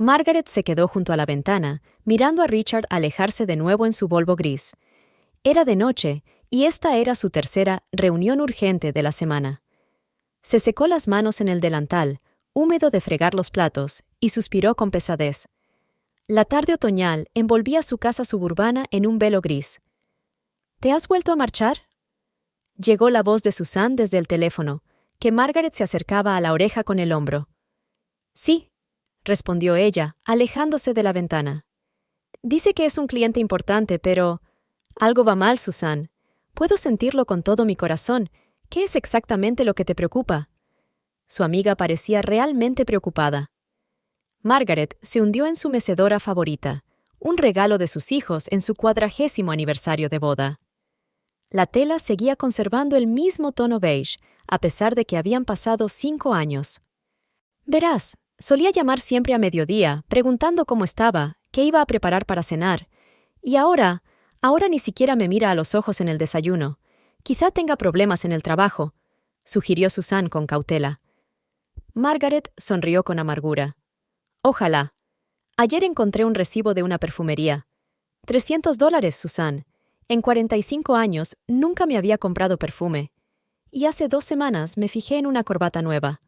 Margaret se quedó junto a la ventana, mirando a Richard alejarse de nuevo en su Volvo gris. Era de noche, y esta era su tercera reunión urgente de la semana. Se secó las manos en el delantal, húmedo de fregar los platos, y suspiró con pesadez. La tarde otoñal envolvía su casa suburbana en un velo gris. ¿Te has vuelto a marchar? Llegó la voz de Susan desde el teléfono, que Margaret se acercaba a la oreja con el hombro. Sí, respondió ella, alejándose de la ventana. Dice que es un cliente importante, pero... Algo va mal, Susan. Puedo sentirlo con todo mi corazón. ¿Qué es exactamente lo que te preocupa? Su amiga parecía realmente preocupada. Margaret se hundió en su mecedora favorita, un regalo de sus hijos en su 40º aniversario de boda. La tela seguía conservando el mismo tono beige, a pesar de que habían pasado 5 años. Verás, solía llamar siempre a mediodía, preguntando cómo estaba, qué iba a preparar para cenar. Y ahora ni siquiera me mira a los ojos en el desayuno. Quizá tenga problemas en el trabajo, sugirió Susan con cautela. Margaret sonrió con amargura. Ojalá. Ayer encontré un recibo de una perfumería. $300, Susan. En 45 años nunca me había comprado perfume. Y hace 2 semanas me fijé en una corbata nueva.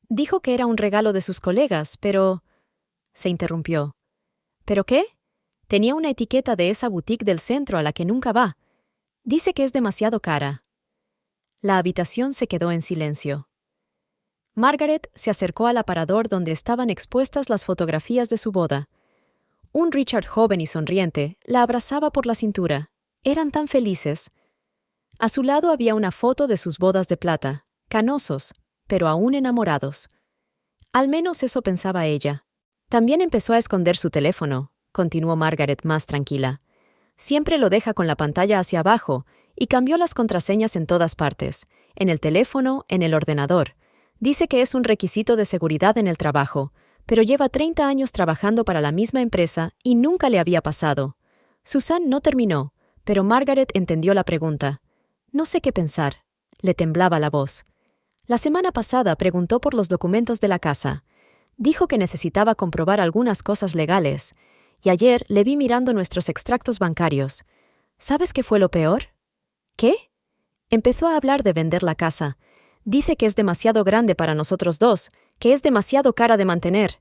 Dijo que era un regalo de sus colegas, pero... Se interrumpió. ¿Pero qué? Tenía una etiqueta de esa boutique del centro a la que nunca va. Dice que es demasiado cara. La habitación se quedó en silencio. Margaret se acercó al aparador donde estaban expuestas las fotografías de su boda. Un Richard joven y sonriente la abrazaba por la cintura. Eran tan felices. A su lado había una foto de sus bodas de plata, canosos, pero aún enamorados. Al menos eso pensaba ella. También empezó a esconder su teléfono, continuó Margaret más tranquila. Siempre lo deja con la pantalla hacia abajo y cambió las contraseñas en todas partes, en el teléfono, en el ordenador. Dice que es un requisito de seguridad en el trabajo, pero lleva 30 años trabajando para la misma empresa y nunca le había pasado. Susan no terminó, pero Margaret entendió la pregunta. No sé qué pensar. Le temblaba la voz. La semana pasada preguntó por los documentos de la casa. Dijo que necesitaba comprobar algunas cosas legales, y ayer le vi mirando nuestros extractos bancarios. ¿Sabes qué fue lo peor? ¿Qué? Empezó a hablar de vender la casa. Dice que es demasiado grande para nosotros dos, que es demasiado cara de mantener.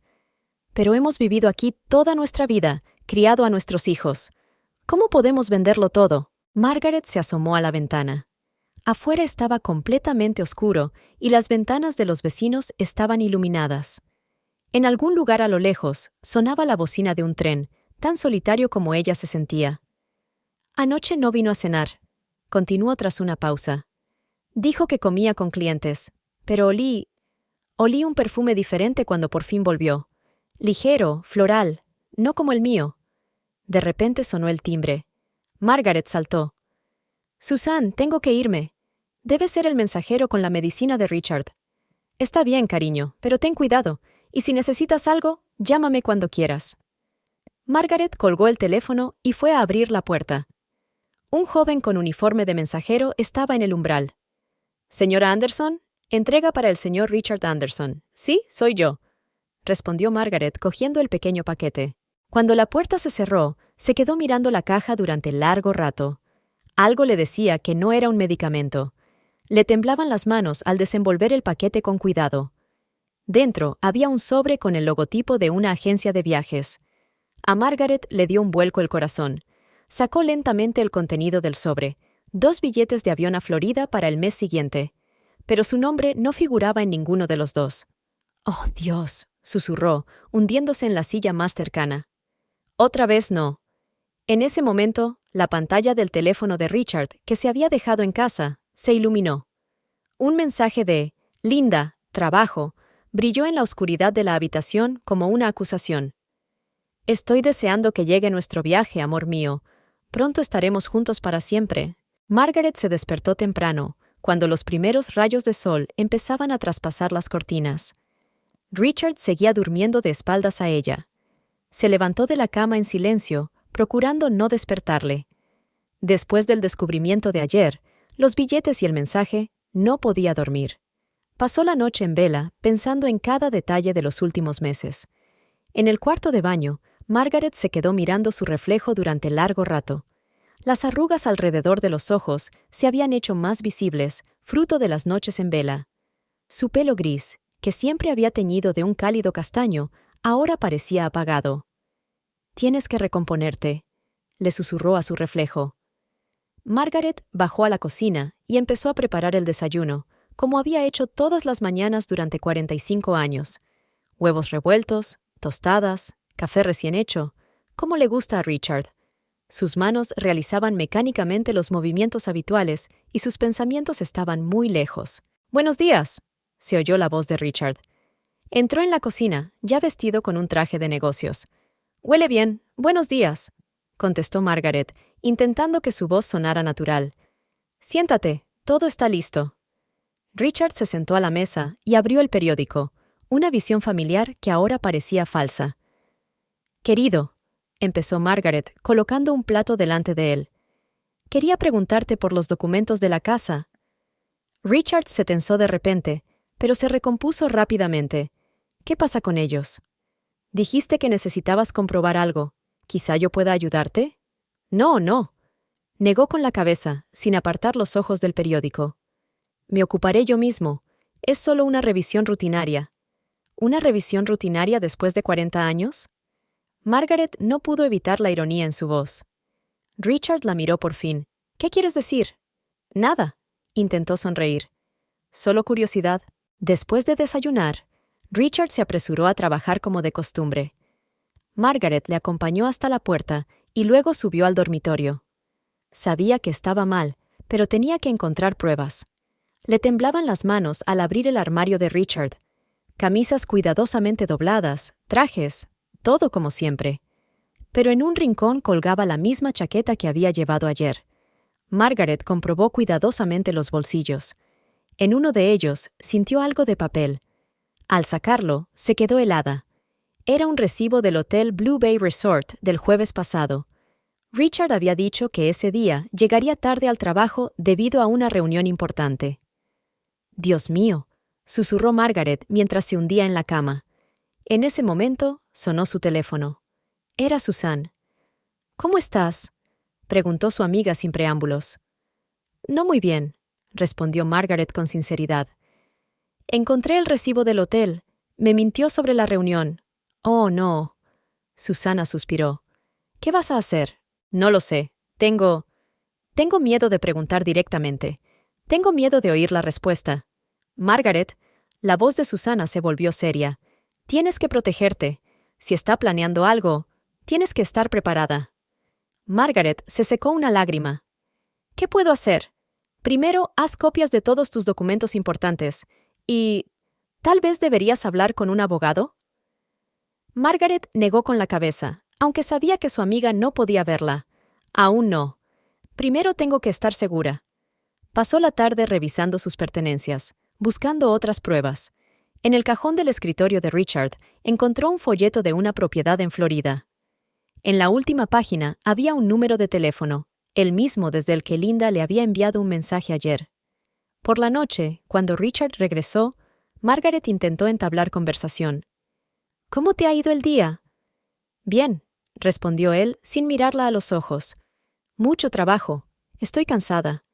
Pero hemos vivido aquí toda nuestra vida, criado a nuestros hijos. ¿Cómo podemos venderlo todo? Margaret se asomó a la ventana. Afuera estaba completamente oscuro y las ventanas de los vecinos estaban iluminadas. En algún lugar a lo lejos sonaba la bocina de un tren, tan solitario como ella se sentía. Anoche no vino a cenar, continuó tras una pausa. Dijo que comía con clientes, pero olí un perfume diferente cuando por fin volvió. Ligero, floral, no como el mío. De repente sonó el timbre. Margaret saltó. Susan, tengo que irme. Debe ser el mensajero con la medicina de Richard. Está bien, cariño, pero ten cuidado, y si necesitas algo, llámame cuando quieras. Margaret colgó el teléfono y fue a abrir la puerta. Un joven con uniforme de mensajero estaba en el umbral. «Señora Anderson, entrega para el señor Richard Anderson. Sí, soy yo», respondió Margaret cogiendo el pequeño paquete. Cuando la puerta se cerró, se quedó mirando la caja durante largo rato. Algo le decía que no era un medicamento. Le temblaban las manos al desenvolver el paquete con cuidado. Dentro había un sobre con el logotipo de una agencia de viajes. A Margaret le dio un vuelco el corazón. Sacó lentamente el contenido del sobre, 2 billetes de avión a Florida para el mes siguiente. Pero su nombre no figuraba en ninguno de los dos. «Oh, Dios», susurró, hundiéndose en la silla más cercana. «Otra vez no». En ese momento, la pantalla del teléfono de Richard, que se había dejado en casa, se iluminó. Un mensaje de «Linda, trabajo», brilló en la oscuridad de la habitación como una acusación. «Estoy deseando que llegue nuestro viaje, amor mío. Pronto estaremos juntos para siempre». Margaret se despertó temprano, cuando los primeros rayos de sol empezaban a traspasar las cortinas. Richard seguía durmiendo de espaldas a ella. Se levantó de la cama en silencio, procurando no despertarle. Después del descubrimiento de ayer, los billetes y el mensaje, no podía dormir. Pasó la noche en vela, pensando en cada detalle de los últimos meses. En el cuarto de baño, Margaret se quedó mirando su reflejo durante largo rato. Las arrugas alrededor de los ojos se habían hecho más visibles, fruto de las noches en vela. Su pelo gris, que siempre había teñido de un cálido castaño, ahora parecía apagado. «Tienes que recomponerte», le susurró a su reflejo. Margaret bajó a la cocina y empezó a preparar el desayuno, como había hecho todas las mañanas durante 45 años. Huevos revueltos, tostadas, café recién hecho, como le gusta a Richard. Sus manos realizaban mecánicamente los movimientos habituales y sus pensamientos estaban muy lejos. «Buenos días», se oyó la voz de Richard. Entró en la cocina, ya vestido con un traje de negocios. «Huele bien. Buenos días», contestó Margaret, intentando que su voz sonara natural. «Siéntate, todo está listo». Richard se sentó a la mesa y abrió el periódico, una visión familiar que ahora parecía falsa. «Querido», empezó Margaret, colocando un plato delante de él. «Quería preguntarte por los documentos de la casa». Richard se tensó de repente, pero se recompuso rápidamente. «¿Qué pasa con ellos?» «Dijiste que necesitabas comprobar algo. ¿Quizá yo pueda ayudarte?» «No, no», negó con la cabeza, sin apartar los ojos del periódico. «Me ocuparé yo mismo. Es solo una revisión rutinaria». ¿Una revisión rutinaria después de 40 años? Margaret no pudo evitar la ironía en su voz. Richard la miró por fin. «¿Qué quieres decir?» «Nada», intentó sonreír. «Solo curiosidad». Después de desayunar, Richard se apresuró a trabajar como de costumbre. Margaret le acompañó hasta la puerta y luego subió al dormitorio. Sabía que estaba mal, pero tenía que encontrar pruebas. Le temblaban las manos al abrir el armario de Richard. Camisas cuidadosamente dobladas, trajes, todo como siempre. Pero en un rincón colgaba la misma chaqueta que había llevado ayer. Margaret comprobó cuidadosamente los bolsillos. En uno de ellos sintió algo de papel. Al sacarlo, se quedó helada. Era un recibo del Hotel Blue Bay Resort del jueves pasado. Richard había dicho que ese día llegaría tarde al trabajo debido a una reunión importante. «Dios mío», susurró Margaret mientras se hundía en la cama. En ese momento sonó su teléfono. Era Susan. «¿Cómo estás?», preguntó su amiga sin preámbulos. «No muy bien», respondió Margaret con sinceridad. «Encontré el recibo del hotel. Me mintió sobre la reunión». «Oh, no». Susana suspiró. «¿Qué vas a hacer?» «No lo sé. Tengo miedo de preguntar directamente. Tengo miedo de oír la respuesta». «Margaret», la voz de Susana se volvió seria. «Tienes que protegerte. Si está planeando algo, tienes que estar preparada». Margaret se secó una lágrima. «¿Qué puedo hacer? Primero, haz copias de todos tus documentos importantes. Y ¿tal vez deberías hablar con un abogado?» Margaret negó con la cabeza, aunque sabía que su amiga no podía verla. «Aún no. Primero tengo que estar segura». Pasó la tarde revisando sus pertenencias, buscando otras pruebas. En el cajón del escritorio de Richard encontró un folleto de una propiedad en Florida. En la última página había un número de teléfono, el mismo desde el que Linda le había enviado un mensaje ayer. Por la noche, cuando Richard regresó, Margaret intentó entablar conversación. «¿Cómo te ha ido el día?» «Bien», respondió él sin mirarla a los ojos. «Mucho trabajo. Estoy cansada.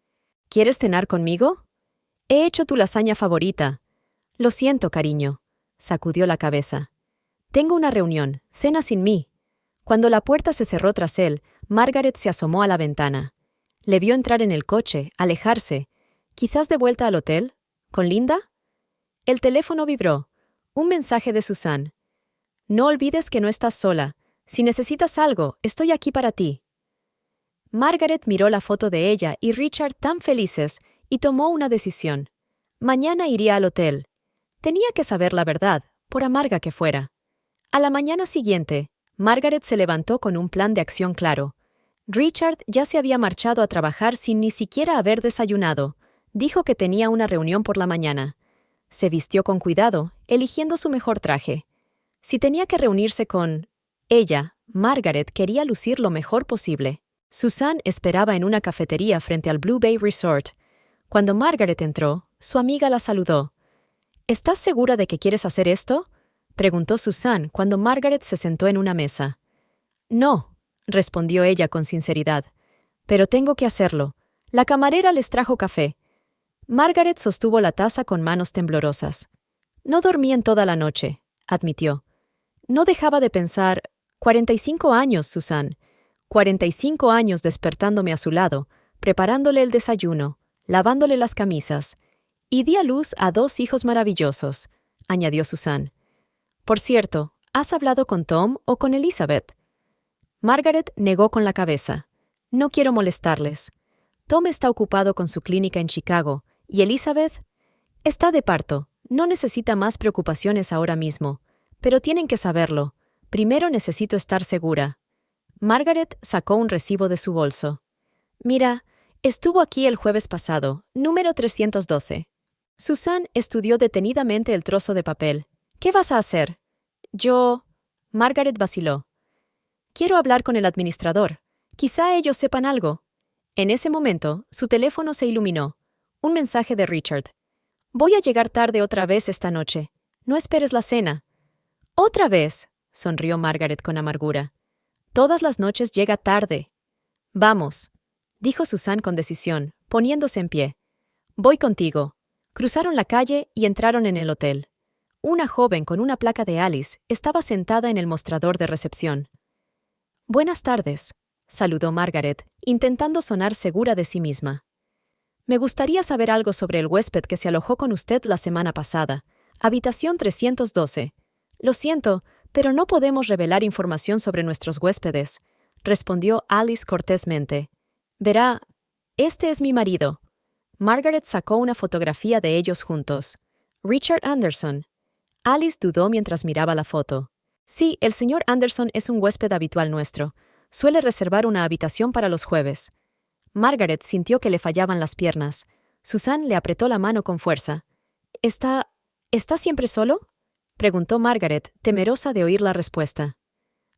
¿Quieres cenar conmigo? He hecho tu lasaña favorita». «Lo siento, cariño», sacudió la cabeza. «Tengo una reunión. Cena sin mí». Cuando la puerta se cerró tras él, Margaret se asomó a la ventana. Le vio entrar en el coche, alejarse. ¿Quizás de vuelta al hotel? ¿Con Linda? El teléfono vibró. Un mensaje de Susan. «No olvides que no estás sola. Si necesitas algo, estoy aquí para ti». Margaret miró la foto de ella y Richard tan felices y tomó una decisión. Mañana iría al hotel. Tenía que saber la verdad, por amarga que fuera. A la mañana siguiente, Margaret se levantó con un plan de acción claro. Richard ya se había marchado a trabajar sin ni siquiera haber desayunado. Dijo que tenía una reunión por la mañana. Se vistió con cuidado, eligiendo su mejor traje. Si tenía que reunirse con ella, Margaret quería lucir lo mejor posible. Susan esperaba en una cafetería frente al Blue Bay Resort. Cuando Margaret entró, su amiga la saludó. «¿Estás segura de que quieres hacer esto?», preguntó Susan cuando Margaret se sentó en una mesa. No, respondió ella con sinceridad. Pero tengo que hacerlo. La camarera les trajo café. Margaret sostuvo la taza con manos temblorosas. No dormí en toda la noche, admitió. No dejaba de pensar, 45 años, Susan. 45 años despertándome a su lado, preparándole el desayuno, lavándole las camisas. Y di a luz a 2 hijos maravillosos, añadió Susan. Por cierto, ¿has hablado con Tom o con Elizabeth? Margaret negó con la cabeza. No quiero molestarles. Tom está ocupado con su clínica en Chicago, y Elizabeth está de parto. No necesita más preocupaciones ahora mismo, pero tienen que saberlo. Primero necesito estar segura. Margaret sacó un recibo de su bolso. Mira, estuvo aquí el jueves pasado, número 312. Susan estudió detenidamente el trozo de papel. ¿Qué vas a hacer? Margaret vaciló. Quiero hablar con el administrador. Quizá ellos sepan algo. En ese momento, su teléfono se iluminó. Un mensaje de Richard. Voy a llegar tarde otra vez esta noche. No esperes la cena. ¿Otra vez? Sonrió Margaret con amargura. Todas las noches llega tarde. Vamos, dijo Susan con decisión, poniéndose en pie. Voy contigo. Cruzaron la calle y entraron en el hotel. Una joven con una placa de Alice estaba sentada en el mostrador de recepción. Buenas tardes, saludó Margaret, intentando sonar segura de sí misma. Me gustaría saber algo sobre el huésped que se alojó con usted la semana pasada. Habitación 312. Lo siento, pero no podemos revelar información sobre nuestros huéspedes, respondió Alice cortésmente. Verá, este es mi marido. Margaret sacó una fotografía de ellos juntos. Richard Anderson. Alice dudó mientras miraba la foto. Sí, el señor Anderson es un huésped habitual nuestro. Suele reservar una habitación para los jueves. Margaret sintió que le fallaban las piernas. Susan le apretó la mano con fuerza. ¿Está siempre solo?, preguntó Margaret, temerosa de oír la respuesta.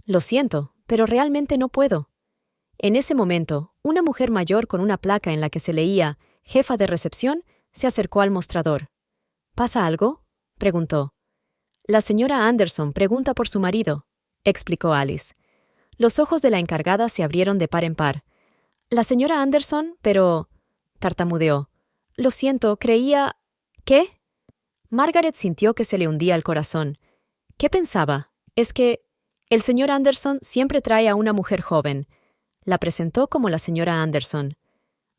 Lo siento, pero realmente no puedo. En ese momento, una mujer mayor con una placa en la que se leía «Jefa de recepción» se acercó al mostrador. ¿Pasa algo?, preguntó. La señora Anderson pregunta por su marido, explicó Alice. Los ojos de la encargada se abrieron de par en par. La señora Anderson, pero... tartamudeó. Lo siento, creía... ¿Qué? Margaret sintió que se le hundía el corazón. ¿Qué pensaba? Es que... el señor Anderson siempre trae a una mujer joven. La presentó como la señora Anderson.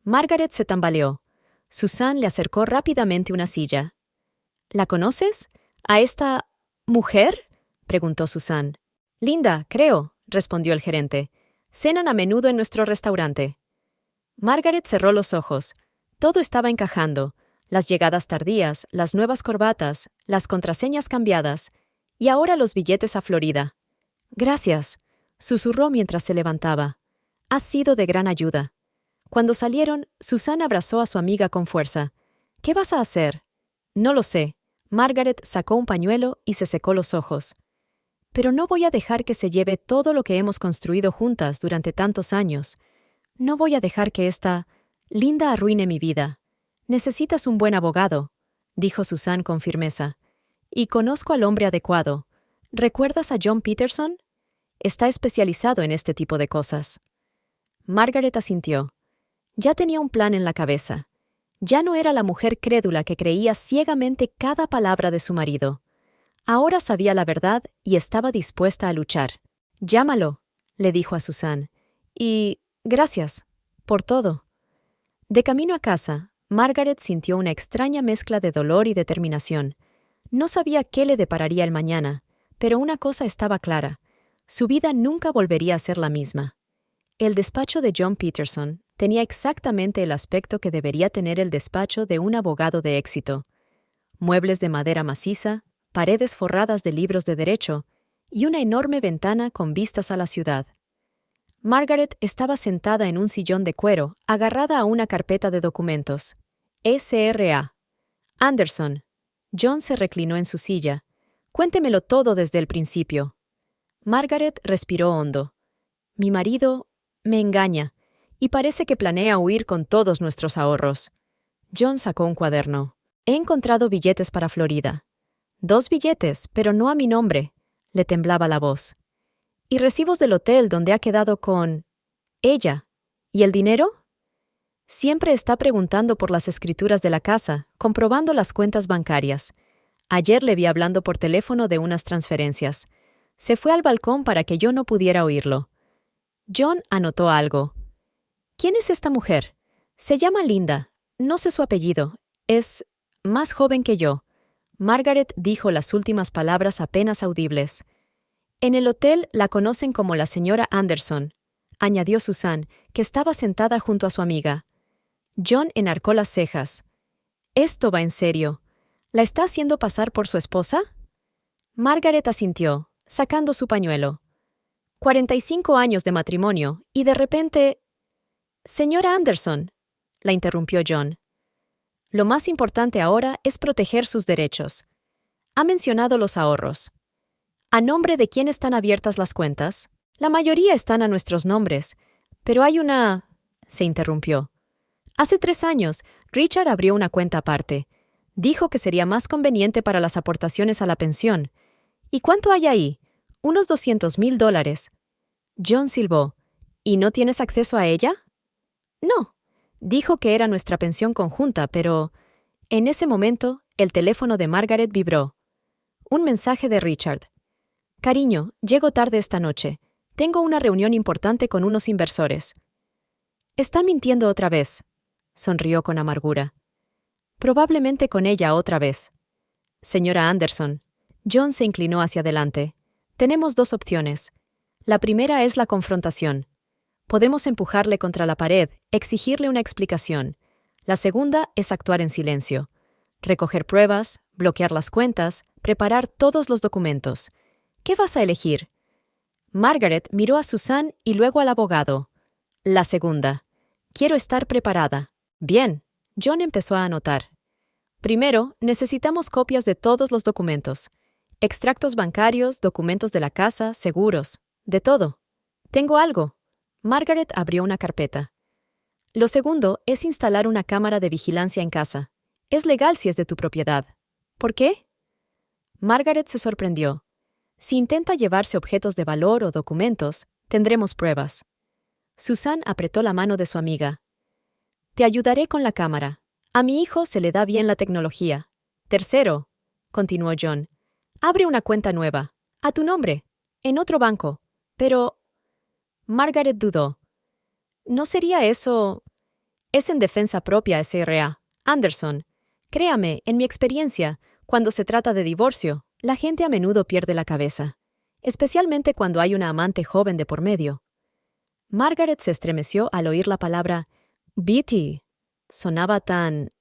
Margaret se tambaleó. Susan le acercó rápidamente una silla. ¿La conoces? ¿A esta... mujer?, preguntó Susan. Linda, creo, respondió el gerente. Cenan a menudo en nuestro restaurante. Margaret cerró los ojos. Todo estaba encajando. Las llegadas tardías, las nuevas corbatas, las contraseñas cambiadas, y ahora los billetes a Florida. Gracias, susurró mientras se levantaba. Has sido de gran ayuda. Cuando salieron, Susan abrazó a su amiga con fuerza. ¿Qué vas a hacer? No lo sé. Margaret sacó un pañuelo y se secó los ojos. Pero no voy a dejar que se lleve todo lo que hemos construido juntas durante tantos años. No voy a dejar que esta Linda arruine mi vida. Necesitas un buen abogado, dijo Susan con firmeza. Y conozco al hombre adecuado. ¿Recuerdas a John Peterson? Está especializado en este tipo de cosas. Margaret asintió. Ya tenía un plan en la cabeza. Ya no era la mujer crédula que creía ciegamente cada palabra de su marido. Ahora sabía la verdad y estaba dispuesta a luchar. Llámalo, le dijo a Susan. Y gracias por todo. De camino a casa, Margaret sintió una extraña mezcla de dolor y determinación. No sabía qué le depararía el mañana, pero una cosa estaba clara. Su vida nunca volvería a ser la misma. El despacho de John Peterson tenía exactamente el aspecto que debería tener el despacho de un abogado de éxito. Muebles de madera maciza, paredes forradas de libros de derecho y una enorme ventana con vistas a la ciudad. Margaret estaba sentada en un sillón de cuero, agarrada a una carpeta de documentos. S.R.A. Anderson. John se reclinó en su silla. Cuéntemelo todo desde el principio. Margaret respiró hondo. Mi marido me engaña, y parece que planea huir con todos nuestros ahorros. John sacó un cuaderno. He encontrado billetes para Florida. 2 billetes, pero no a mi nombre. Le temblaba la voz. Y recibos del hotel donde ha quedado con ella. ¿Y el dinero? Siempre está preguntando por las escrituras de la casa, comprobando las cuentas bancarias. Ayer le vi hablando por teléfono de unas transferencias. Se fue al balcón para que yo no pudiera oírlo. John anotó algo. ¿Quién es esta mujer? Se llama Linda. No sé su apellido. Es más joven que yo. Margaret dijo las últimas palabras apenas audibles. En el hotel la conocen como la señora Anderson, añadió Susan, que estaba sentada junto a su amiga. John enarcó las cejas. «¿Esto va en serio? ¿La está haciendo pasar por su esposa?» Margaret asintió, sacando su pañuelo. 45 años de matrimonio, y de repente... «Señora Anderson», la interrumpió John. «Lo más importante ahora es proteger sus derechos. Ha mencionado los ahorros. ¿A nombre de quién están abiertas las cuentas? La mayoría están a nuestros nombres, pero hay una...» Se interrumpió. Hace 3 años, Richard abrió una cuenta aparte. Dijo que sería más conveniente para las aportaciones a la pensión. ¿Y cuánto hay ahí? Unos $200,000. John silbó. ¿Y no tienes acceso a ella? No. Dijo que era nuestra pensión conjunta, pero... En ese momento, el teléfono de Margaret vibró. Un mensaje de Richard. «Cariño, llego tarde esta noche. Tengo una reunión importante con unos inversores». «Está mintiendo otra vez», sonrió con amargura. «Probablemente con ella otra vez». «Señora Anderson». John se inclinó hacia adelante. «Tenemos 2 opciones. La primera es la confrontación. Podemos empujarle contra la pared, exigirle una explicación. La segunda es actuar en silencio. Recoger pruebas, bloquear las cuentas, preparar todos los documentos. ¿Qué vas a elegir?» Margaret miró a Susan y luego al abogado. «La segunda. Quiero estar preparada». «Bien». John empezó a anotar. «Primero, necesitamos copias de todos los documentos. Extractos bancarios, documentos de la casa, seguros. De todo. Tengo algo». Margaret abrió una carpeta. «Lo segundo es instalar una cámara de vigilancia en casa. Es legal si es de tu propiedad». «¿Por qué?» Margaret se sorprendió. «Si intenta llevarse objetos de valor o documentos, tendremos pruebas». Susan apretó la mano de su amiga. «Te ayudaré con la cámara. A mi hijo se le da bien la tecnología. Tercero», continuó John, «abre una cuenta nueva, a tu nombre, en otro banco. Pero...» Margaret dudó. «¿No sería eso...? Es en defensa propia, S.R.A. Anderson. Créame, en mi experiencia, cuando se trata de divorcio, la gente a menudo pierde la cabeza, especialmente cuando hay una amante joven de por medio». Margaret se estremeció al oír la palabra «Beatty». Sonaba tan...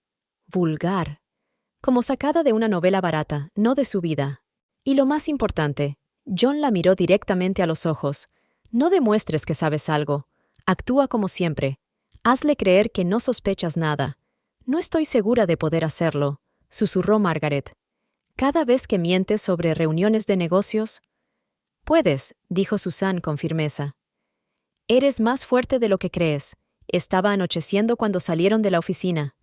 vulgar, como sacada de una novela barata, no de su vida. Y lo más importante, John la miró directamente a los ojos. «No demuestres que sabes algo. Actúa como siempre. Hazle creer que no sospechas nada». «No estoy segura de poder hacerlo», susurró Margaret. «Cada vez que mientes sobre reuniones de negocios...» «Puedes», dijo Susan con firmeza. «Eres más fuerte de lo que crees». Estaba anocheciendo cuando salieron de la oficina.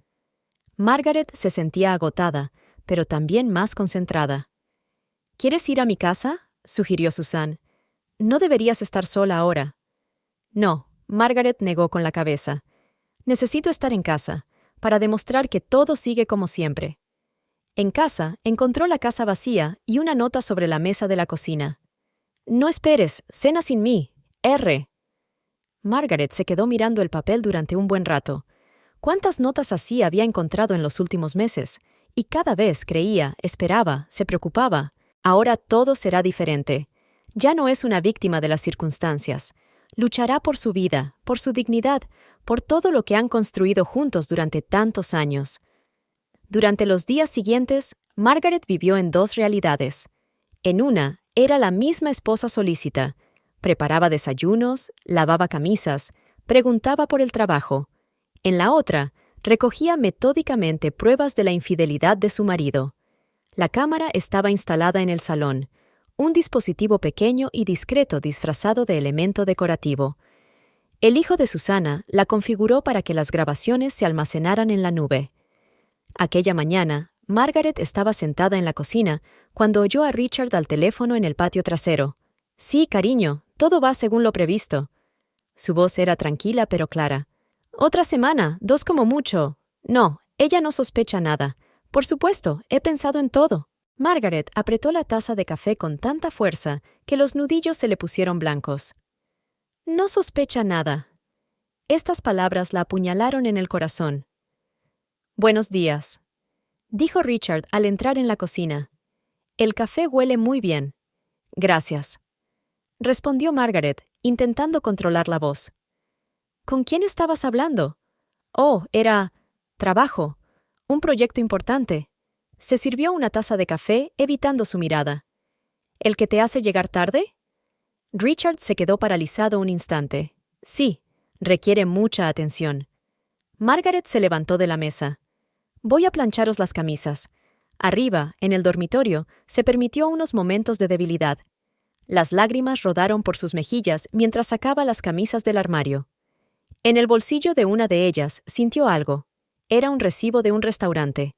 Margaret se sentía agotada, pero también más concentrada. «¿Quieres ir a mi casa?», sugirió Susan. «No deberías estar sola ahora». «No», Margaret negó con la cabeza. «Necesito estar en casa, para demostrar que todo sigue como siempre». En casa, encontró la casa vacía y una nota sobre la mesa de la cocina. «No esperes, cena sin mí. R». Margaret se quedó mirando el papel durante un buen rato. ¿Cuántas notas así había encontrado en los últimos meses? Y cada vez creía, esperaba, se preocupaba. Ahora todo será diferente. Ya no es una víctima de las circunstancias. Luchará por su vida, por su dignidad, por todo lo que han construido juntos durante tantos años. Durante los días siguientes, Margaret vivió en 2 realidades. En una, era la misma esposa solícita. Preparaba desayunos, lavaba camisas, preguntaba por el trabajo. En la otra, recogía metódicamente pruebas de la infidelidad de su marido. La cámara estaba instalada en el salón, un dispositivo pequeño y discreto disfrazado de elemento decorativo. El hijo de Susana la configuró para que las grabaciones se almacenaran en la nube. Aquella mañana, Margaret estaba sentada en la cocina cuando oyó a Richard al teléfono en el patio trasero. «Sí, cariño, todo va según lo previsto». Su voz era tranquila pero clara. «Otra semana, 2 como mucho». No, ella no sospecha nada. Por supuesto, he pensado en todo. Margaret apretó la taza de café con tanta fuerza que los nudillos se le pusieron blancos. «No sospecha nada». Estas palabras la apuñalaron en el corazón. «Buenos días», dijo Richard al entrar en la cocina. «El café huele muy bien». «Gracias», respondió Margaret, intentando controlar la voz. «¿Con quién estabas hablando?» «Oh, era trabajo, un proyecto importante». Se sirvió una taza de café, evitando su mirada. «¿El que te hace llegar tarde?» Richard se quedó paralizado un instante. «Sí, requiere mucha atención». Margaret se levantó de la mesa. «Voy a plancharos las camisas». Arriba, en el dormitorio, se permitió unos momentos de debilidad. Las lágrimas rodaron por sus mejillas mientras sacaba las camisas del armario. En el bolsillo de una de ellas sintió algo. Era un recibo de un restaurante.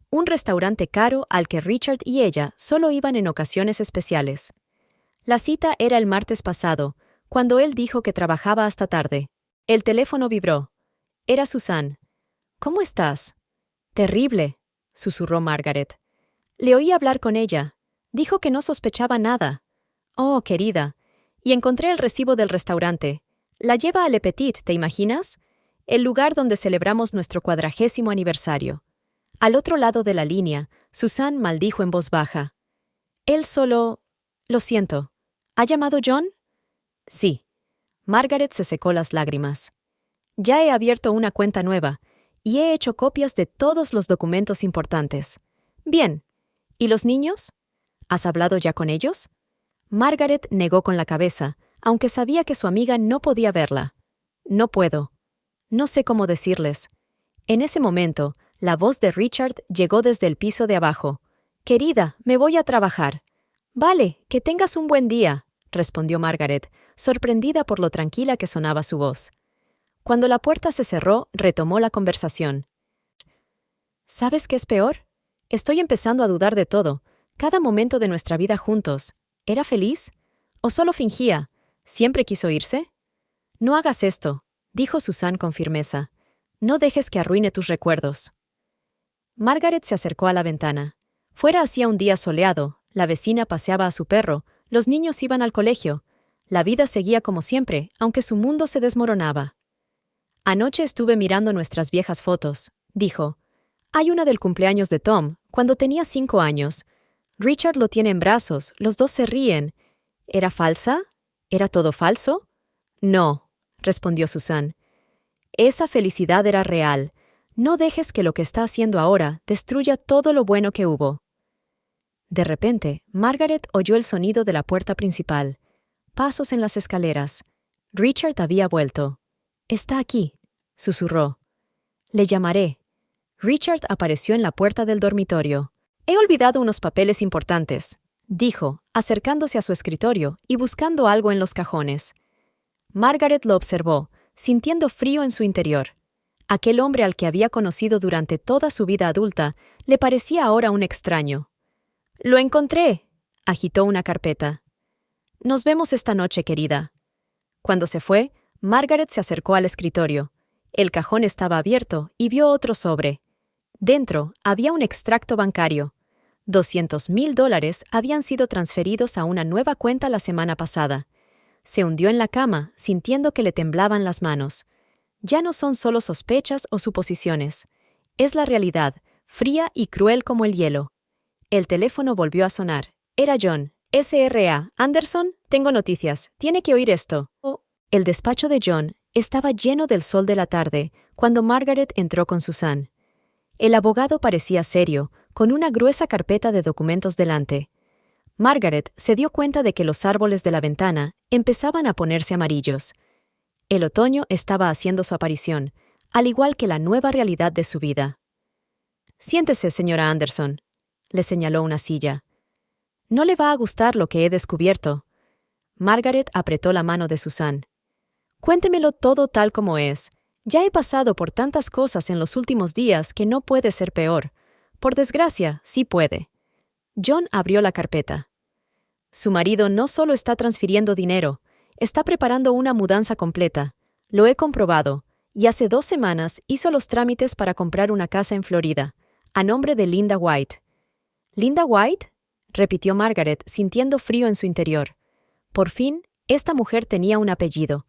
Un restaurante caro al que Richard y ella solo iban en ocasiones especiales. La cita era el martes pasado, cuando él dijo que trabajaba hasta tarde. El teléfono vibró. Era Susan. «¿Cómo estás?» «Terrible», susurró Margaret. «Le oí hablar con ella. Dijo que no sospechaba nada». «Oh, querida. Y encontré el recibo del restaurante. La lleva a Le Petit, ¿te imaginas? El lugar donde celebramos nuestro 40º aniversario». Al otro lado de la línea, Susan maldijo en voz baja. «Él solo... Lo siento. ¿Ha llamado John?» «Sí». Margaret se secó las lágrimas. «Ya he abierto una cuenta nueva y he hecho copias de todos los documentos importantes». «Bien. ¿Y los niños? ¿Has hablado ya con ellos?» Margaret negó con la cabeza, aunque sabía que su amiga no podía verla. «No puedo. No sé cómo decirles». En ese momento, la voz de Richard llegó desde el piso de abajo. «Querida, me voy a trabajar». «Vale, que tengas un buen día», respondió Margaret, sorprendida por lo tranquila que sonaba su voz. Cuando la puerta se cerró, retomó la conversación. «¿Sabes qué es peor? Estoy empezando a dudar de todo. Cada momento de nuestra vida juntos. ¿Era feliz? ¿O solo fingía? ¿Siempre quiso irse?» «No hagas esto», dijo Susan con firmeza. «No dejes que arruine tus recuerdos». Margaret se acercó a la ventana. Fuera hacía un día soleado, la vecina paseaba a su perro, los niños iban al colegio. La vida seguía como siempre, aunque su mundo se desmoronaba. «Anoche estuve mirando nuestras viejas fotos», dijo. «Hay una del cumpleaños de Tom, cuando tenía 5 años. Richard lo tiene en brazos, los dos se ríen. ¿Era falsa? ¿Era todo falso?» «No», respondió Susan. «Esa felicidad era real. No dejes que lo que está haciendo ahora destruya todo lo bueno que hubo». De repente, Margaret oyó el sonido de la puerta principal. Pasos en las escaleras. Richard había vuelto. «Está aquí», susurró. «Le llamaré». Richard apareció en la puerta del dormitorio. «He olvidado unos papeles importantes», dijo, acercándose a su escritorio y buscando algo en los cajones. Margaret lo observó, sintiendo frío en su interior. Aquel hombre al que había conocido durante toda su vida adulta le parecía ahora un extraño. «Lo encontré», agitó una carpeta. «Nos vemos esta noche, querida». Cuando se fue, Margaret se acercó al escritorio. El cajón estaba abierto y vio otro sobre. Dentro había un extracto bancario. $200,000 habían sido transferidos a una nueva cuenta la semana pasada. Se hundió en la cama, sintiendo que le temblaban las manos. Ya no son solo sospechas o suposiciones. Es la realidad, fría y cruel como el hielo. El teléfono volvió a sonar. Era John. «S.R.A. Anderson, tengo noticias. Tiene que oír esto». El despacho de John estaba lleno del sol de la tarde cuando Margaret entró con Susan. El abogado parecía serio, con una gruesa carpeta de documentos delante. Margaret se dio cuenta de que los árboles de la ventana empezaban a ponerse amarillos. El otoño estaba haciendo su aparición, al igual que la nueva realidad de su vida. «Siéntese, señora Anderson», le señaló una silla. «No le va a gustar lo que he descubierto». Margaret apretó la mano de Susan. «Cuéntemelo todo tal como es. Ya he pasado por tantas cosas en los últimos días que no puede ser peor. Por desgracia, sí puede. John abrió la carpeta. Su marido no solo está transfiriendo dinero, está preparando una mudanza completa. Lo he comprobado, y hace 2 semanas hizo los trámites para comprar una casa en Florida, a nombre de Linda White. ¿Linda White?, repitió Margaret, sintiendo frío en su interior. Por fin, esta mujer tenía un apellido.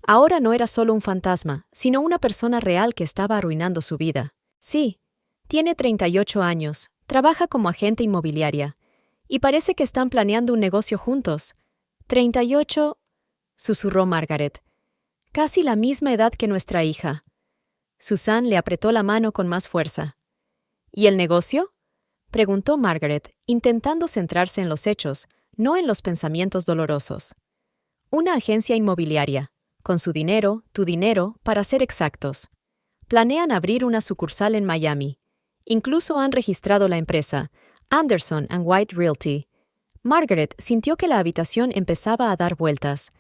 Ahora no era solo un fantasma, sino una persona real que estaba arruinando su vida. Sí, tiene 38 años, trabaja como agente inmobiliaria, y parece que están planeando un negocio juntos. 38, susurró Margaret. Casi la misma edad que nuestra hija. Susan le apretó la mano con más fuerza. ¿Y el negocio?, preguntó Margaret, intentando centrarse en los hechos, no en los pensamientos dolorosos. Una agencia inmobiliaria, con su dinero, tu dinero, para ser exactos. Planean abrir una sucursal en Miami. Incluso han registrado la empresa, Anderson & White Realty. Margaret sintió que la habitación empezaba a dar vueltas.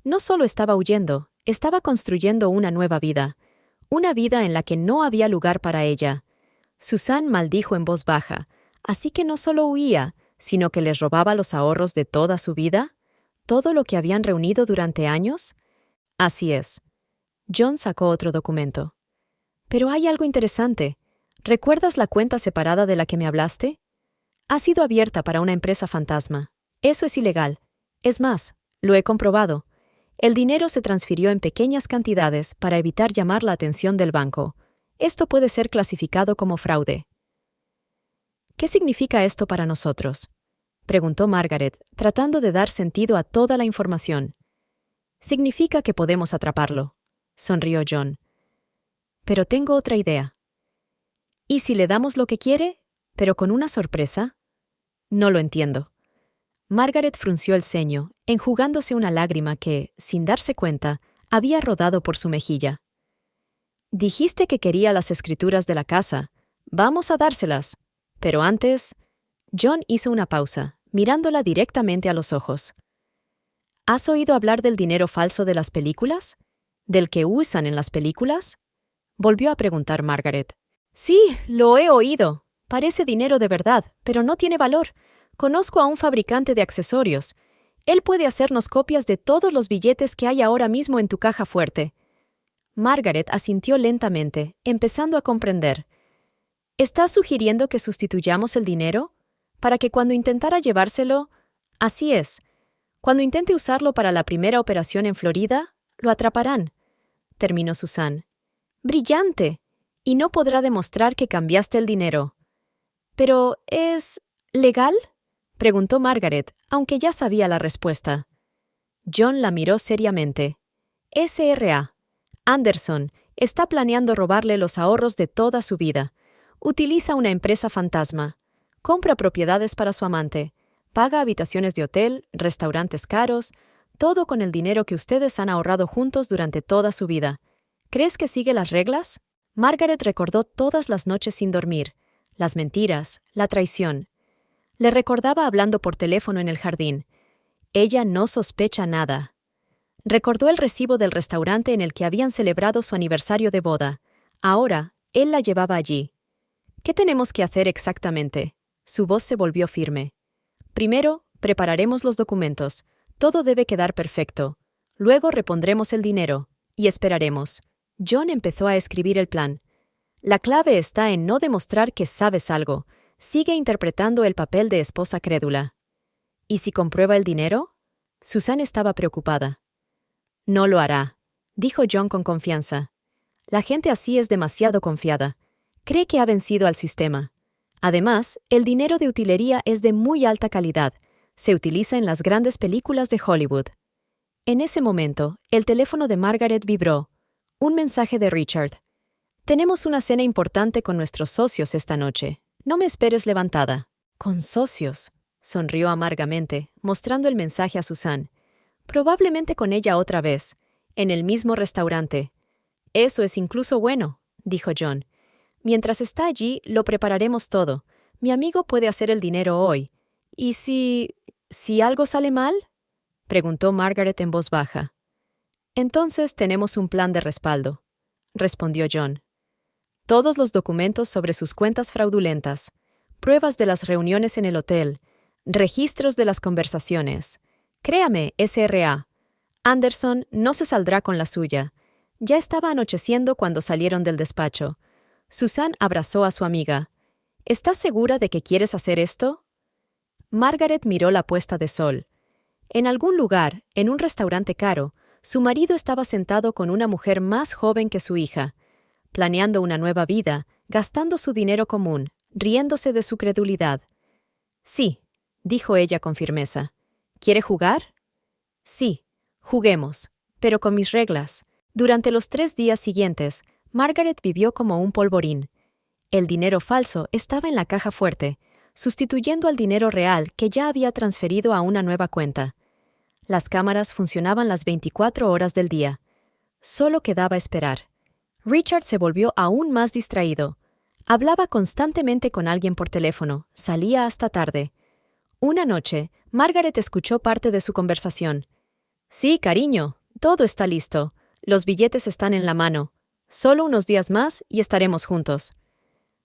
No solo estaba huyendo, estaba construyendo una nueva vida. Una vida en la que no había lugar para ella. Susan maldijo en voz baja, así que no solo huía, sino que les robaba los ahorros de toda su vida, todo lo que habían reunido durante años. Así es. John sacó otro documento. Pero hay algo interesante. ¿Recuerdas la cuenta separada de la que me hablaste? Ha sido abierta para una empresa fantasma. Eso es ilegal. Es más, lo he comprobado. El dinero se transfirió en pequeñas cantidades para evitar llamar la atención del banco. Esto puede ser clasificado como fraude. ¿Qué significa esto para nosotros?, preguntó Margaret, tratando de dar sentido a toda la información. Significa que podemos atraparlo, sonrió John. Pero tengo otra idea. ¿Y si le damos lo que quiere, pero con una sorpresa? No lo entiendo. Margaret frunció el ceño, enjugándose una lágrima que, sin darse cuenta, había rodado por su mejilla. Dijiste que quería las escrituras de la casa. Vamos a dárselas. Pero antes... John hizo una pausa, mirándola directamente a los ojos. ¿Has oído hablar del dinero falso de las películas? ¿Del que usan en las películas?, volvió a preguntar Margaret. Sí, lo he oído. Parece dinero de verdad, pero no tiene valor. Conozco a un fabricante de accesorios. Él puede hacernos copias de todos los billetes que hay ahora mismo en tu caja fuerte. Margaret asintió lentamente, empezando a comprender. ¿Estás sugiriendo que sustituyamos el dinero? Para que cuando intentara llevárselo... Así es. Cuando intente usarlo para la primera operación en Florida, lo atraparán, terminó Susan. ¡Brillante! Y no podrá demostrar que cambiaste el dinero. ¿Pero es legal?, preguntó Margaret, aunque ya sabía la respuesta. John la miró seriamente. S.R.A. Anderson está planeando robarle los ahorros de toda su vida. Utiliza una empresa fantasma. Compra propiedades para su amante. Paga habitaciones de hotel, restaurantes caros, todo con el dinero que ustedes han ahorrado juntos durante toda su vida. ¿Crees que sigue las reglas? Margaret recordó todas las noches sin dormir, las mentiras, la traición. Le recordaba hablando por teléfono en el jardín. Ella no sospecha nada. Recordó el recibo del restaurante en el que habían celebrado su aniversario de boda. Ahora, él la llevaba allí. ¿Qué tenemos que hacer exactamente? Su voz se volvió firme. Primero, prepararemos los documentos. Todo debe quedar perfecto. Luego repondremos el dinero. Y esperaremos. John empezó a escribir el plan. La clave está en no demostrar que sabes algo. Sigue interpretando el papel de esposa crédula. ¿Y si comprueba el dinero? Susan estaba preocupada. No lo hará, dijo John con confianza. La gente así es demasiado confiada. Cree que ha vencido al sistema. Además, el dinero de utilería es de muy alta calidad. Se utiliza en las grandes películas de Hollywood. En ese momento, el teléfono de Margaret vibró. Un mensaje de Richard. Tenemos una cena importante con nuestros socios esta noche. No me esperes levantada. ¿Con socios?, sonrió amargamente, mostrando el mensaje a Susan. Probablemente con ella otra vez, en el mismo restaurante. Eso es incluso bueno, dijo John. Mientras está allí, lo prepararemos todo. Mi amigo puede hacer el dinero hoy. ¿Y si algo sale mal?, preguntó Margaret en voz baja. Entonces tenemos un plan de respaldo, respondió John. Todos los documentos sobre sus cuentas fraudulentas, pruebas de las reuniones en el hotel, registros de las conversaciones. Créame, SRA. Anderson no se saldrá con la suya. Ya estaba anocheciendo cuando salieron del despacho. Susan abrazó a su amiga. ¿Estás segura de que quieres hacer esto? Margaret miró la puesta de sol. En algún lugar, en un restaurante caro, su marido estaba sentado con una mujer más joven que su hija, planeando una nueva vida, gastando su dinero común, riéndose de su credulidad. Sí, dijo ella con firmeza. ¿Quiere jugar? Sí, juguemos, pero con mis reglas. Durante los 3 días siguientes, Margaret vivió como un polvorín. El dinero falso estaba en la caja fuerte, sustituyendo al dinero real que ya había transferido a una nueva cuenta. Las cámaras funcionaban las 24 horas del día. Solo quedaba esperar. Richard se volvió aún más distraído. Hablaba constantemente con alguien por teléfono, salía hasta tarde. Una noche, Margaret escuchó parte de su conversación. Sí, cariño, todo está listo. Los billetes están en la mano. Solo unos días más y estaremos juntos.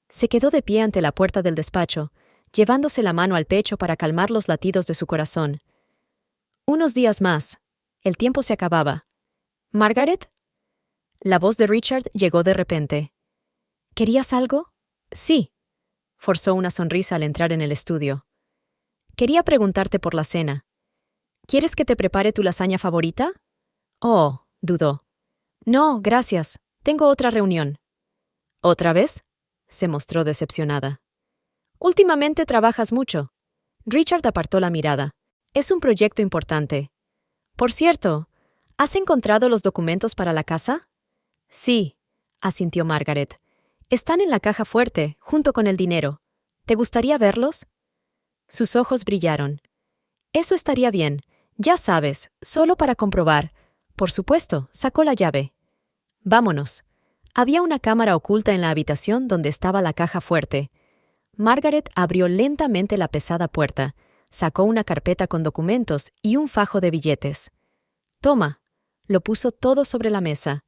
Se quedó de pie ante la puerta del despacho, llevándose la mano al pecho para calmar los latidos de su corazón. Unos días más. El tiempo se acababa. ¿Margaret? La voz de Richard llegó de repente. ¿Querías algo? Sí. Forzó una sonrisa al entrar en el estudio. Quería preguntarte por la cena. ¿Quieres que te prepare tu lasaña favorita? Oh, dudó. No, gracias. Tengo otra reunión. ¿Otra vez? Se mostró decepcionada. Últimamente trabajas mucho. Richard apartó la mirada. Es un proyecto importante. Por cierto, ¿has encontrado los documentos para la casa? Sí, asintió Margaret. Están en la caja fuerte, junto con el dinero. ¿Te gustaría verlos? Sus ojos brillaron. Eso estaría bien. Ya sabes, solo para comprobar. Por supuesto, sacó la llave. Vámonos. Había una cámara oculta en la habitación donde estaba la caja fuerte. Margaret abrió lentamente la pesada puerta, sacó una carpeta con documentos y un fajo de billetes. Toma. Lo puso todo sobre la mesa.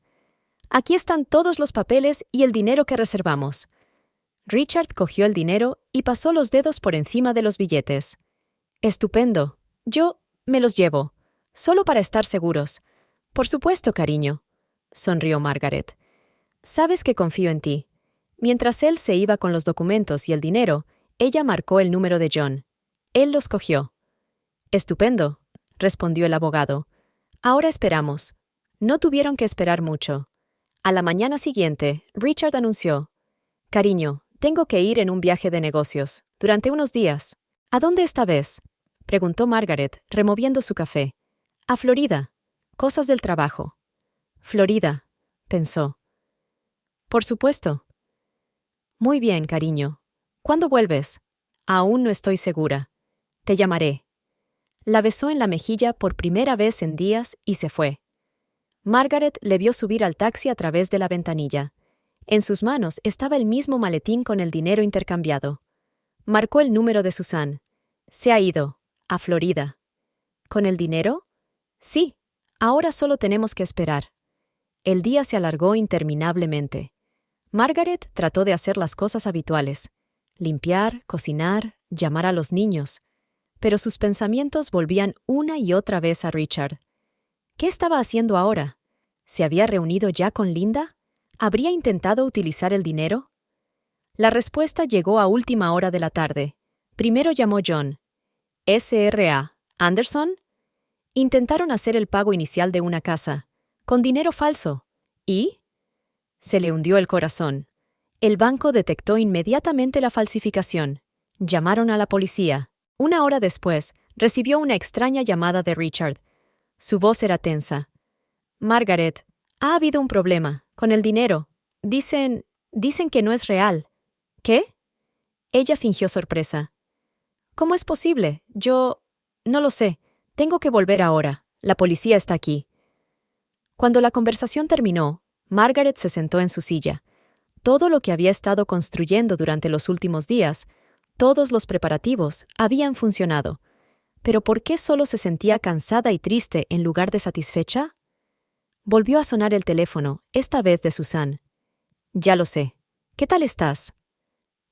Aquí están todos los papeles y el dinero que reservamos. Richard cogió el dinero y pasó los dedos por encima de los billetes. Estupendo. Yo me los llevo. Solo para estar seguros. Por supuesto, cariño. Sonrió Margaret. Sabes que confío en ti. Mientras él se iba con los documentos y el dinero, ella marcó el número de John. Él los cogió. Estupendo, respondió el abogado. Ahora esperamos. No tuvieron que esperar mucho. A la mañana siguiente, Richard anunció: Cariño, tengo que ir en un viaje de negocios, durante unos días. ¿A dónde esta vez? Preguntó Margaret, removiendo su café. A Florida. Cosas del trabajo. Florida, pensó. Por supuesto. Muy bien, cariño. ¿Cuándo vuelves? Aún no estoy segura. Te llamaré. La besó en la mejilla por primera vez en días y se fue. Margaret le vio subir al taxi a través de la ventanilla. En sus manos estaba el mismo maletín con el dinero intercambiado. Marcó el número de Susan. Se ha ido, a Florida. ¿Con el dinero? Sí, ahora solo tenemos que esperar. El día se alargó interminablemente. Margaret trató de hacer las cosas habituales: limpiar, cocinar, llamar a los niños. Pero sus pensamientos volvían una y otra vez a Richard. ¿Qué estaba haciendo ahora? ¿Se había reunido ya con Linda? ¿Habría intentado utilizar el dinero? La respuesta llegó a última hora de la tarde. Primero llamó John. SRA. ¿Anderson? Intentaron hacer el pago inicial de una casa, con dinero falso. ¿Y? Se le hundió el corazón. El banco detectó inmediatamente la falsificación. Llamaron a la policía. 1 hora después, recibió una extraña llamada de Richard. Su voz era tensa. Margaret, ha habido un problema, con el dinero. Dicen que no es real. ¿Qué? Ella fingió sorpresa. ¿Cómo es posible? No lo sé. Tengo que volver ahora. La policía está aquí. Cuando la conversación terminó, Margaret se sentó en su silla. Todo lo que había estado construyendo durante los últimos días, todos los preparativos, habían funcionado. ¿Pero por qué solo se sentía cansada y triste en lugar de satisfecha? Volvió a sonar el teléfono, esta vez de Susan. Ya lo sé. ¿Qué tal estás?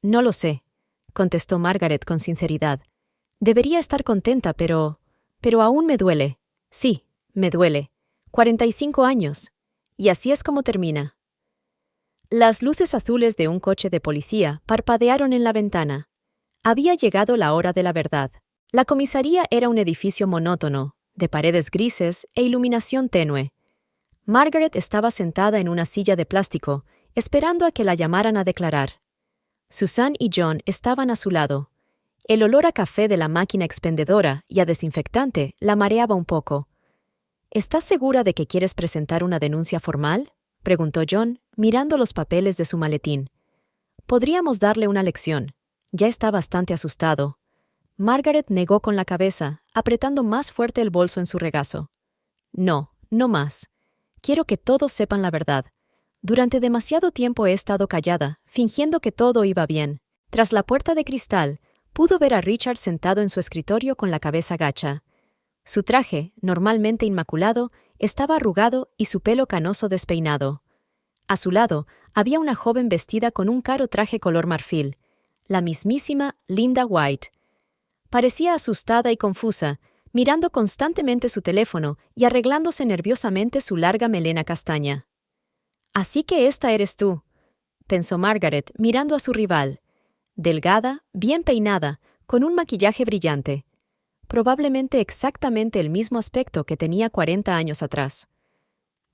No lo sé, contestó Margaret con sinceridad. Debería estar contenta, pero aún me duele. Sí, me duele. 45 años. Y así es como termina. Las luces azules de un coche de policía parpadearon en la ventana. Había llegado la hora de la verdad. La comisaría era un edificio monótono, de paredes grises e iluminación tenue. Margaret estaba sentada en una silla de plástico, esperando a que la llamaran a declarar. Susan y John estaban a su lado. El olor a café de la máquina expendedora y a desinfectante la mareaba un poco. ¿Estás segura de que quieres presentar una denuncia formal?, preguntó John, mirando los papeles de su maletín. Podríamos darle una lección. Ya está bastante asustado. Margaret negó con la cabeza, apretando más fuerte el bolso en su regazo. No, no más. Quiero que todos sepan la verdad. Durante demasiado tiempo he estado callada, fingiendo que todo iba bien. Tras la puerta de cristal, pudo ver a Richard sentado en su escritorio con la cabeza gacha. Su traje, normalmente inmaculado, estaba arrugado y su pelo canoso despeinado. A su lado había una joven vestida con un caro traje color marfil, la mismísima Linda White. Parecía asustada y confusa, mirando constantemente su teléfono y arreglándose nerviosamente su larga melena castaña. «Así que esta eres tú», pensó Margaret mirando a su rival. Delgada, bien peinada, con un maquillaje brillante. Probablemente exactamente el mismo aspecto que tenía 40 años atrás.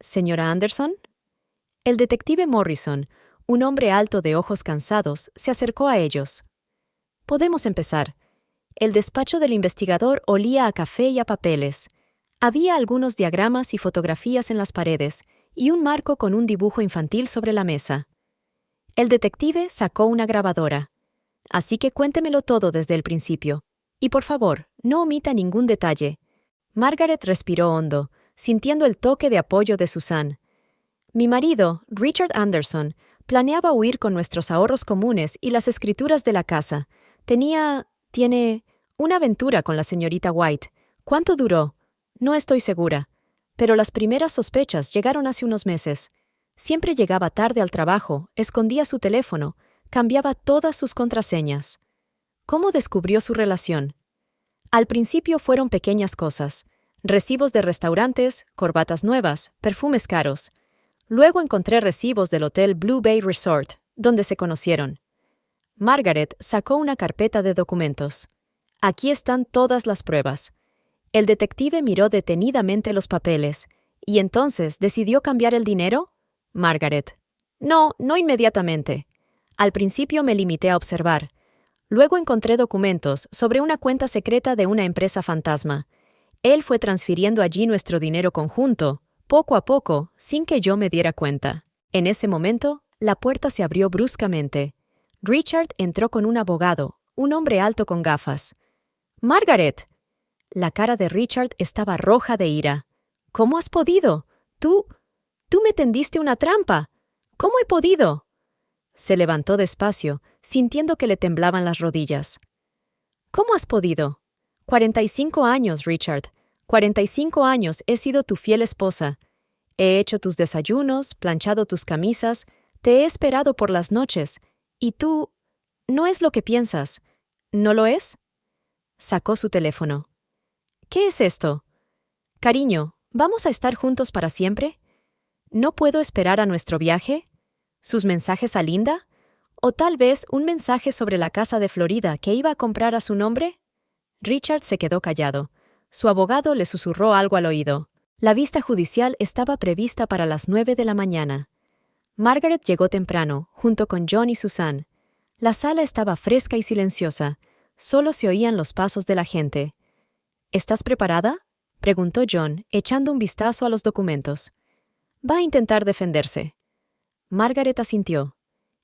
«¿Señora Anderson?» El detective Morrison, un hombre alto de ojos cansados, se acercó a ellos. «Podemos empezar». El despacho del investigador olía a café y a papeles. Había algunos diagramas y fotografías en las paredes, y un marco con un dibujo infantil sobre la mesa. El detective sacó una grabadora. «Así que cuéntemelo todo desde el principio. Y por favor, no omita ningún detalle». Margaret respiró hondo, sintiendo el toque de apoyo de Susan. «Mi marido, Richard Anderson, planeaba huir con nuestros ahorros comunes y las escrituras de la casa. Tiene una aventura con la señorita White. ¿Cuánto duró? No estoy segura. Pero las primeras sospechas llegaron hace unos meses. Siempre llegaba tarde al trabajo, escondía su teléfono, cambiaba todas sus contraseñas. ¿Cómo descubrió su relación? Al principio fueron pequeñas cosas. Recibos de restaurantes, corbatas nuevas, perfumes caros. Luego encontré recibos del Hotel Blue Bay Resort, donde se conocieron. Margaret sacó una carpeta de documentos. Aquí están todas las pruebas. El detective miró detenidamente los papeles. ¿Y entonces decidió cambiar el dinero? Margaret. No inmediatamente. Al principio me limité a observar. Luego encontré documentos sobre una cuenta secreta de una empresa fantasma. Él fue transfiriendo allí nuestro dinero conjunto, poco a poco, sin que yo me diera cuenta. En ese momento, la puerta se abrió bruscamente. Richard entró con un abogado, un hombre alto con gafas. «¡Margaret!». La cara de Richard estaba roja de ira. «¿Cómo has podido? Tú me tendiste una trampa. ¿Cómo he podido?». Se levantó despacio, sintiendo que le temblaban las rodillas. «¿Cómo has podido? 45 años, Richard. 45 años he sido tu fiel esposa. He hecho tus desayunos, planchado tus camisas, te he esperado por las noches. Y tú... no es lo que piensas. ¿No lo es?». Sacó su teléfono. «¿Qué es esto?». «Cariño, ¿vamos a estar juntos para siempre? ¿No puedo esperar a nuestro viaje? ¿Sus mensajes a Linda? ¿O tal vez un mensaje sobre la casa de Florida que iba a comprar a su nombre?». Richard se quedó callado. Su abogado le susurró algo al oído. La vista judicial estaba prevista para las 9 de la mañana. Margaret llegó temprano, junto con John y Susan. La sala estaba fresca y silenciosa. Solo se oían los pasos de la gente. «¿Estás preparada?», preguntó John, echando un vistazo a los documentos. «Va a intentar defenderse». Margaret asintió.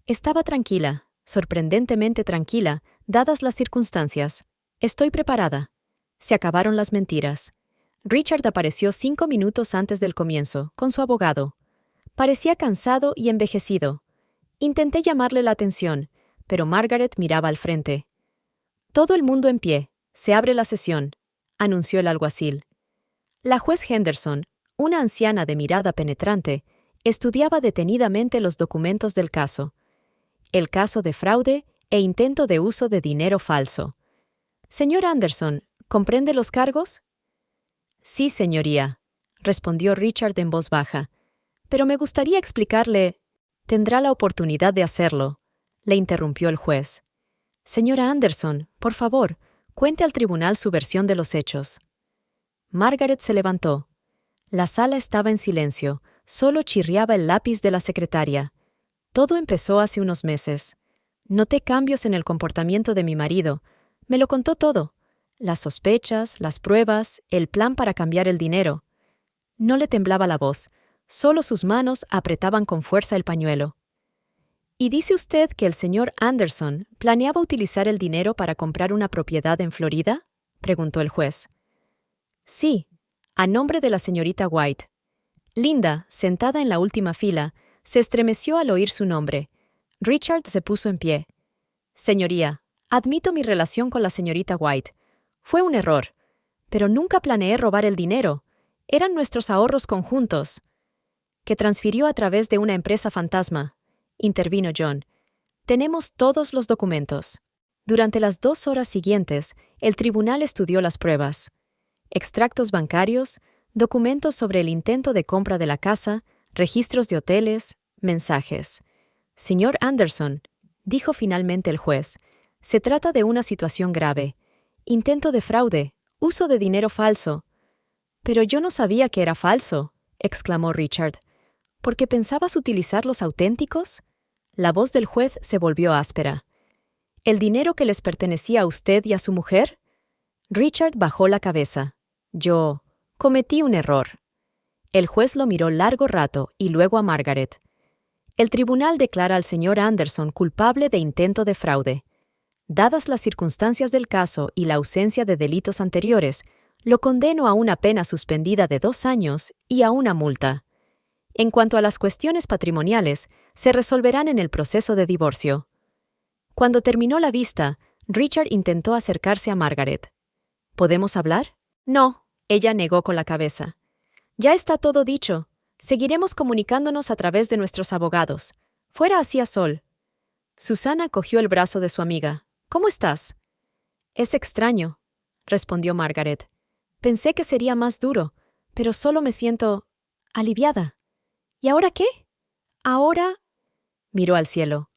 Estaba tranquila, sorprendentemente tranquila, dadas las circunstancias. «Estoy preparada». Se acabaron las mentiras. Richard apareció 5 minutos antes del comienzo, con su abogado. Parecía cansado y envejecido. Intenté llamarle la atención, pero Margaret miraba al frente. «Todo el mundo en pie. Se abre la sesión», anunció el alguacil. La juez Henderson, una anciana de mirada penetrante, estudiaba detenidamente los documentos del caso. el caso de fraude e intento de uso de dinero falso. Señor Anderson, ¿comprende los cargos? Sí, señoría, respondió Richard en voz baja. Pero me gustaría explicarle. Tendrá la oportunidad de hacerlo, le interrumpió el juez. Señora Anderson, por favor, cuente al tribunal su versión de los hechos. Margaret se levantó. La sala estaba en silencio, solo chirriaba el lápiz de la secretaria. Todo empezó hace unos meses. Noté cambios en el comportamiento de mi marido. Me lo contó todo. Las sospechas, las pruebas, el plan para cambiar el dinero. No le temblaba la voz, solo sus manos apretaban con fuerza el pañuelo. ¿Y dice usted que el señor Anderson planeaba utilizar el dinero para comprar una propiedad en Florida? Preguntó el juez. Sí, a nombre de la señorita White. Linda, sentada en la última fila, se estremeció al oír su nombre. Richard se puso en pie. Señoría, admito mi relación con la señorita White. Fue un error, pero nunca planeé robar el dinero. Eran nuestros ahorros conjuntos, que transfirió a través de una empresa fantasma, intervino John. Tenemos todos los documentos. Durante las 2 horas siguientes, el tribunal estudió las pruebas. Extractos bancarios, documentos sobre el intento de compra de la casa, registros de hoteles, mensajes. Señor Anderson, dijo finalmente el juez, se trata de una situación grave. Intento de fraude, uso de dinero falso. Pero yo no sabía que era falso, exclamó Richard. ¿Por qué pensabas utilizar los auténticos? La voz del juez se volvió áspera. ¿El dinero que les pertenecía a usted y a su mujer? Richard bajó la cabeza. Yo cometí un error. El juez lo miró largo rato y luego a Margaret. El tribunal declara al señor Anderson culpable de intento de fraude. Dadas las circunstancias del caso y la ausencia de delitos anteriores, lo condeno a una pena suspendida de 2 años y a una multa. En cuanto a las cuestiones patrimoniales, se resolverán en el proceso de divorcio. Cuando terminó la vista, Richard intentó acercarse a Margaret. ¿Podemos hablar? No, ella negó con la cabeza. Ya está todo dicho. Seguiremos comunicándonos a través de nuestros abogados. Fuera hacía sol. Susana cogió el brazo de su amiga. ¿Cómo estás? Es extraño, respondió Margaret. Pensé que sería más duro, pero solo me siento aliviada. ¿Y ahora qué? Ahora... Miró al cielo.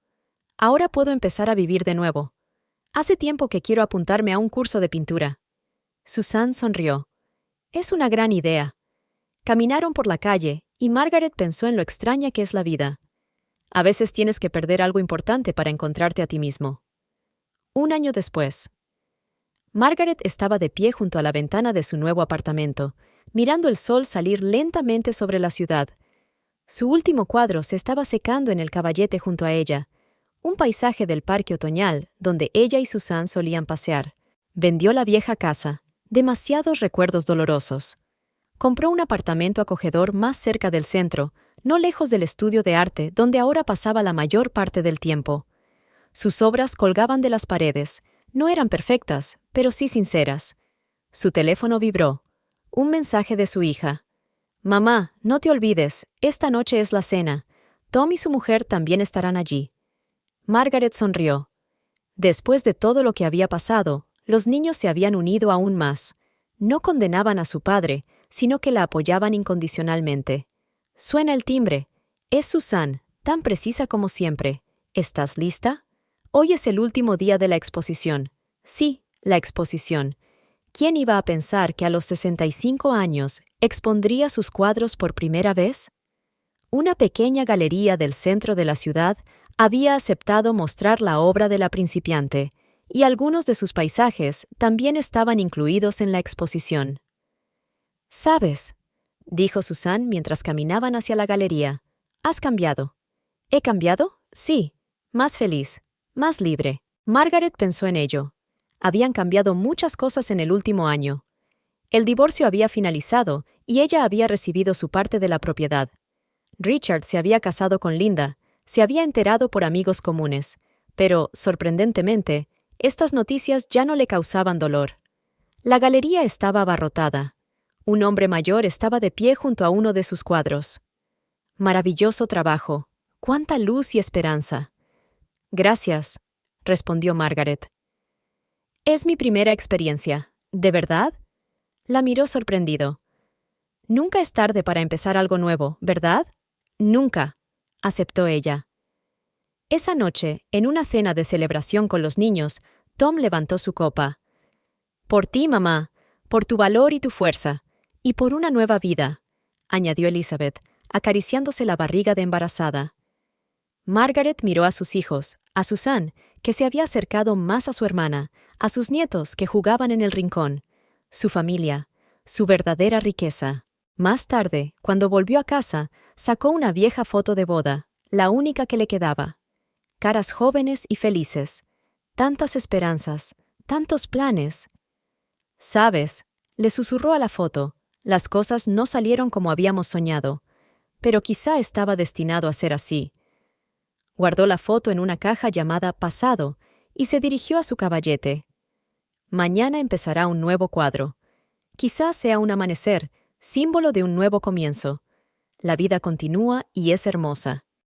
Ahora puedo empezar a vivir de nuevo. Hace tiempo que quiero apuntarme a un curso de pintura. Susan sonrió. Es una gran idea. Caminaron por la calle y Margaret pensó en lo extraña que es la vida. A veces tienes que perder algo importante para encontrarte a ti mismo. 1 año después. Margaret estaba de pie junto a la ventana de su nuevo apartamento, mirando el sol salir lentamente sobre la ciudad. Su último cuadro se estaba secando en el caballete junto a ella, un paisaje del parque otoñal donde ella y Susan solían pasear. Vendió la vieja casa, demasiados recuerdos dolorosos. Compró un apartamento acogedor más cerca del centro, no lejos del estudio de arte donde ahora pasaba la mayor parte del tiempo. Sus obras colgaban de las paredes, no eran perfectas, pero sí sinceras. Su teléfono vibró. Un mensaje de su hija. Mamá, no te olvides, esta noche es la cena. Tom y su mujer también estarán allí. Margaret sonrió. Después de todo lo que había pasado, los niños se habían unido aún más. No condenaban a su padre, sino que la apoyaban incondicionalmente. Suena el timbre. Es Susan, tan precisa como siempre. ¿Estás lista? Hoy es el último día de la exposición. Sí, la exposición. ¿Quién iba a pensar que a los 65 años expondría sus cuadros por primera vez? Una pequeña galería del centro de la ciudad había aceptado mostrar la obra de la principiante, y algunos de sus paisajes también estaban incluidos en la exposición. «¿Sabes?», dijo Susan mientras caminaban hacia la galería. «Has cambiado». «¿He cambiado?» «Sí. Más feliz. Más libre». Margaret pensó en ello. Habían cambiado muchas cosas en el último año. El divorcio había finalizado y ella había recibido su parte de la propiedad. Richard se había casado con Linda, se había enterado por amigos comunes, pero, sorprendentemente, estas noticias ya no le causaban dolor. La galería estaba abarrotada. Un hombre mayor estaba de pie junto a uno de sus cuadros. Maravilloso trabajo. Cuánta luz y esperanza. Gracias, respondió Margaret. Es mi primera experiencia. ¿De verdad? La miró sorprendido. Nunca es tarde para empezar algo nuevo, ¿verdad? Nunca, aceptó ella. Esa noche, en una cena de celebración con los niños, Tom levantó su copa. Por ti, mamá, por tu valor y tu fuerza, y por una nueva vida, añadió Elizabeth, acariciándose la barriga de embarazada. Margaret miró a sus hijos, a Susan, que se había acercado más a su hermana, a sus nietos que jugaban en el rincón, su familia, su verdadera riqueza. Más tarde, cuando volvió a casa, sacó una vieja foto de boda, la única que le quedaba. Caras jóvenes y felices, tantas esperanzas, tantos planes. «Sabes», le susurró a la foto, «las cosas no salieron como habíamos soñado, pero quizá estaba destinado a ser así». Guardó la foto en una caja llamada Pasado y se dirigió a su caballete. Mañana empezará un nuevo cuadro. Quizás sea un amanecer, símbolo de un nuevo comienzo. La vida continúa y es hermosa.